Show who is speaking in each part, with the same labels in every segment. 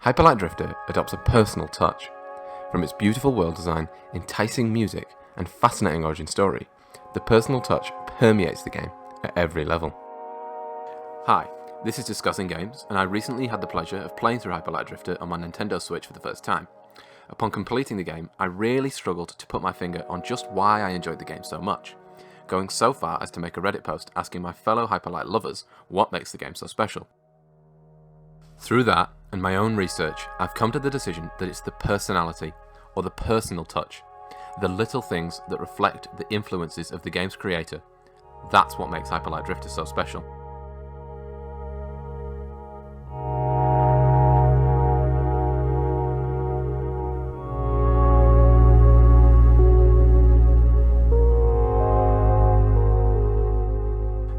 Speaker 1: Hyper Light Drifter adopts a personal touch. From its beautiful world design, enticing music, and fascinating origin story, the personal touch permeates the game at every level. Hi, this is Discussing Games, and I recently had the pleasure of playing through Hyper Light Drifter on my Nintendo Switch for the first time. Upon completing the game, I really struggled to put my finger on just why I enjoyed the game so much, going so far as to make a Reddit post asking my fellow Hyper Light lovers what makes the game so special. Through that, and my own research, I've come to the decision that it's the personality, or the personal touch, the little things that reflect the influences of the game's creator. That's what makes Hyper Light Drifter so special.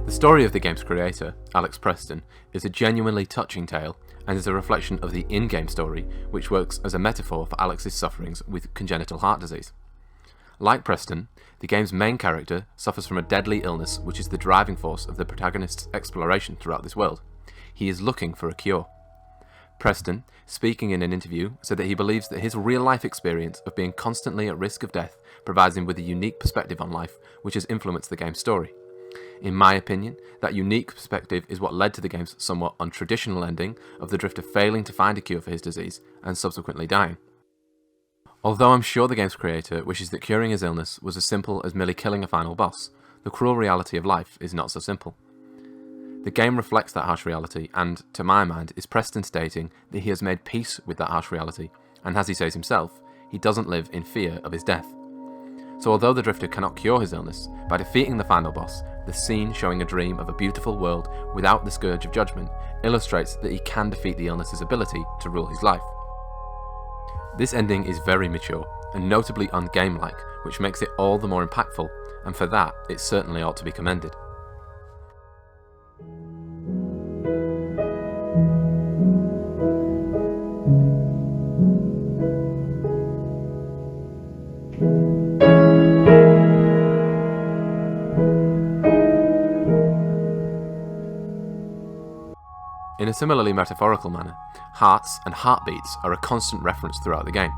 Speaker 1: The story of the game's creator, Alex Preston, is a genuinely touching tale and is a reflection of the in-game story, which works as a metaphor for Alex's sufferings with congenital heart disease. Like Preston, the game's main character suffers from a deadly illness which is the driving force of the protagonist's exploration throughout this world. He is looking for a cure. Preston, speaking in an interview, said that he believes that his real-life experience of being constantly at risk of death provides him with a unique perspective on life which has influenced the game's story. In my opinion, that unique perspective is what led to the game's somewhat untraditional ending of the Drifter failing to find a cure for his disease and subsequently dying. Although I'm sure the game's creator wishes that curing his illness was as simple as merely killing a final boss, the cruel reality of life is not so simple. The game reflects that harsh reality and, to my mind, is Preston stating that he has made peace with that harsh reality, and as he says himself, he doesn't live in fear of his death. So although the Drifter cannot cure his illness, by defeating the final boss, the scene showing a dream of a beautiful world without the scourge of judgment illustrates that he can defeat the illness's ability to rule his life. This ending is very mature and notably un-game-like, which makes it all the more impactful, and for that it certainly ought to be commended. In a similarly metaphorical manner, hearts and heartbeats are a constant reference throughout the game.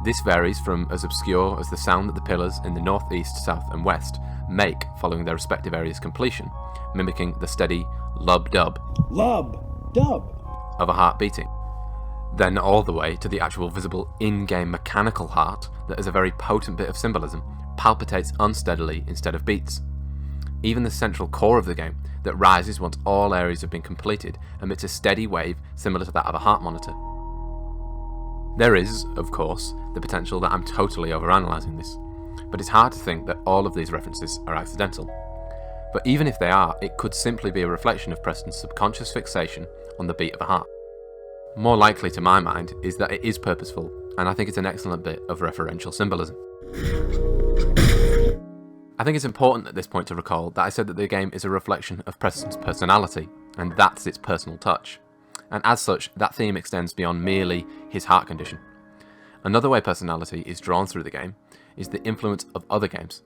Speaker 1: This varies from as obscure as the sound that the pillars in the north, east, south and west make following their respective areas' completion, mimicking the steady lub-dub of a heart beating, then all the way to the actual visible in-game mechanical heart that is a very potent bit of symbolism, palpitates unsteadily instead of beats. Even the central core of the game, that rises once all areas have been completed, emits a steady wave similar to that of a heart monitor. There is, of course, the potential that I'm totally overanalyzing this, but it's hard to think that all of these references are accidental. But even if they are, it could simply be a reflection of Preston's subconscious fixation on the beat of a heart. More likely to my mind is that it is purposeful, and I think it's an excellent bit of referential symbolism. I think it's important at this point to recall that I said that the game is a reflection of Preston's personality, and that's its personal touch. And as such, that theme extends beyond merely his heart condition. Another way personality is drawn through the game is the influence of other games.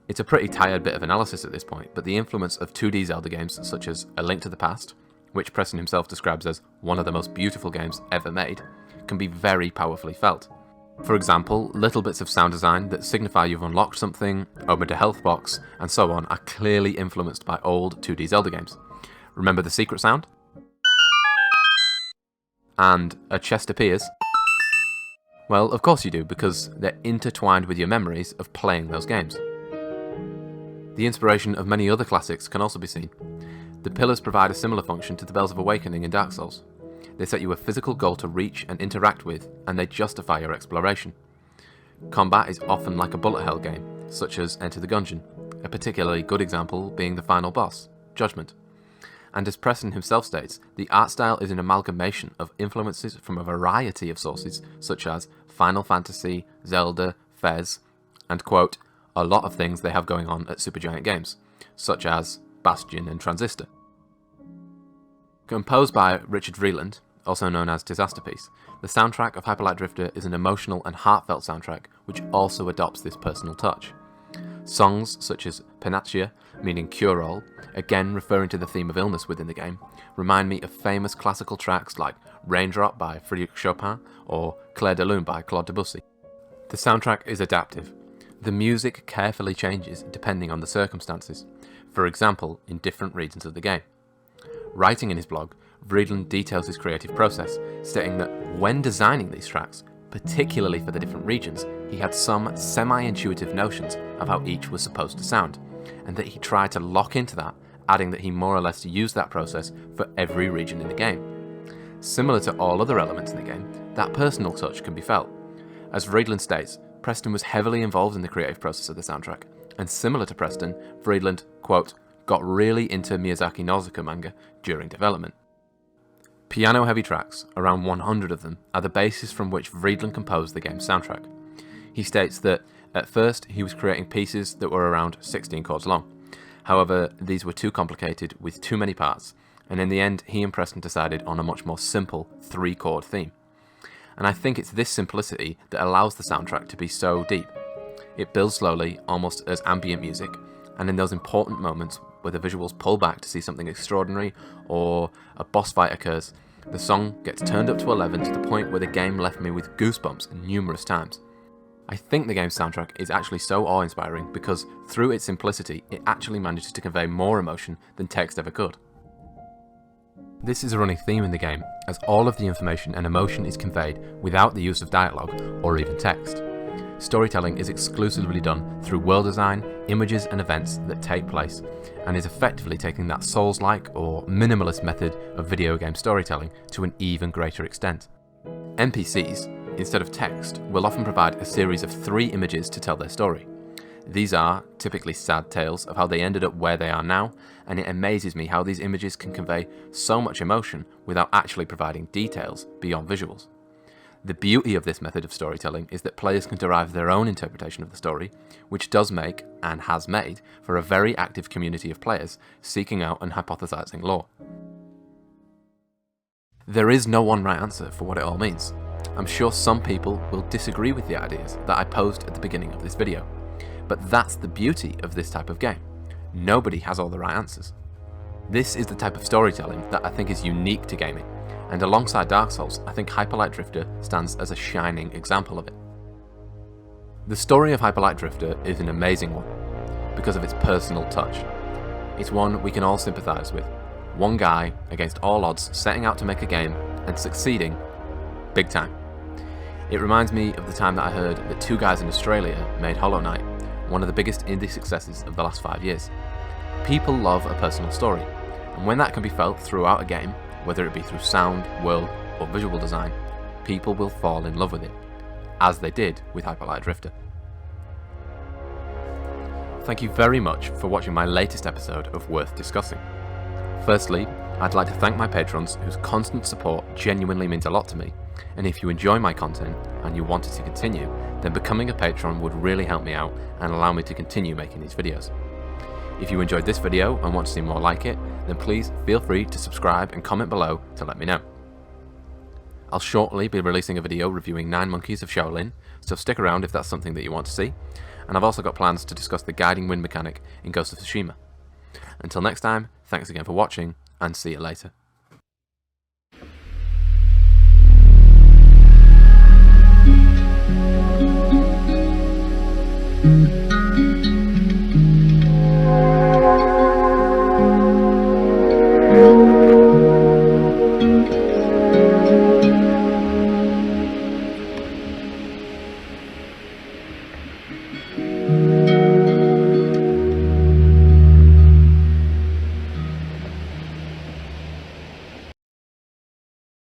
Speaker 1: It's a pretty tired bit of analysis at this point, but the influence of 2D Zelda games such as A Link to the Past, which Preston himself describes as one of the most beautiful games ever made, can be very powerfully felt. For example, little bits of sound design that signify you've unlocked something, opened a health box, and so on are clearly influenced by old 2D Zelda games. Remember the secret sound? And a chest appears? Well, of course you do, because they're intertwined with your memories of playing those games. The inspiration of many other classics can also be seen. The pillars provide a similar function to the Bells of Awakening in Dark Souls. They set you a physical goal to reach and interact with, and they justify your exploration. Combat is often like a bullet hell game, such as Enter the Gungeon, a particularly good example being the final boss, Judgment. And as Preston himself states, the art style is an amalgamation of influences from a variety of sources, such as Final Fantasy, Zelda, Fez, and quote, a lot of things they have going on at Supergiant Games, such as Bastion and Transistor. Composed by Richard Vreeland, also known as Disasterpiece, the soundtrack of Hyper Light Drifter is an emotional and heartfelt soundtrack which also adopts this personal touch. Songs such as Panacea meaning cure-all, again referring to the theme of illness within the game, remind me of famous classical tracks like Raindrop by Frédéric Chopin or Clair de Lune by Claude Debussy. The soundtrack is adaptive. The music carefully changes depending on the circumstances, for example, in different regions of the game. Writing in his blog, Vreeland details his creative process, stating that when designing these tracks, particularly for the different regions, he had some semi-intuitive notions of how each was supposed to sound, and that he tried to lock into that, adding that he more or less used that process for every region in the game. Similar to all other elements in the game, that personal touch can be felt. As Vreeland states, Preston was heavily involved in the creative process of the soundtrack, and similar to Preston, Vreeland, quote, got really into Miyazaki Nausicaa manga during development. Piano-heavy tracks, around 100 of them, are the basis from which Vreeland composed the game's soundtrack. He states that, at first, he was creating pieces that were around 16 chords long. However, these were too complicated with too many parts, and in the end, he and Preston decided on a much more simple 3-chord theme. And I think it's this simplicity that allows the soundtrack to be so deep. It builds slowly, almost as ambient music, and in those important moments where the visuals pull back to see something extraordinary or a boss fight occurs, the song gets turned up to 11 to the point where the game left me with goosebumps numerous times. I think the game's soundtrack is actually so awe-inspiring because through its simplicity, it actually manages to convey more emotion than text ever could. This is a running theme in the game, as all of the information and emotion is conveyed without the use of dialogue or even text. Storytelling is exclusively done through world design, images and events that take place, and is effectively taking that Souls-like or minimalist method of video game storytelling to an even greater extent. NPCs, instead of text, will often provide a series of 3 images to tell their story. These are typically sad tales of how they ended up where they are now, and it amazes me how these images can convey so much emotion without actually providing details beyond visuals. The beauty of this method of storytelling is that players can derive their own interpretation of the story, which does make, and has made, for a very active community of players seeking out and hypothesizing lore. There is no one right answer for what it all means. I'm sure some people will disagree with the ideas that I posed at the beginning of this video. But that's the beauty of this type of game. Nobody has all the right answers. This is the type of storytelling that I think is unique to gaming, and alongside Dark Souls, I think Hyper Light Drifter stands as a shining example of it. The story of Hyper Light Drifter is an amazing one, because of its personal touch. It's one we can all sympathise with. One guy, against all odds, setting out to make a game, and succeeding big time. It reminds me of the time that I heard that 2 guys in Australia made Hollow Knight, one of the biggest indie successes of the last 5 years. People love a personal story, and when that can be felt throughout a game, whether it be through sound, world, or visual design, people will fall in love with it, as they did with Hyper Light Drifter. Thank you very much for watching my latest episode of Worth Discussing. Firstly, I'd like to thank my patrons whose constant support genuinely means a lot to me, and if you enjoy my content and you want it to continue, then becoming a patron would really help me out and allow me to continue making these videos. If you enjoyed this video and want to see more like it, then please feel free to subscribe and comment below to let me know. I'll shortly be releasing a video reviewing 9 Monkeys of Shaolin, so stick around if that's something that you want to see, and I've also got plans to discuss the guiding wind mechanic in Ghost of Tsushima. Until next time, thanks again for watching, and see you later.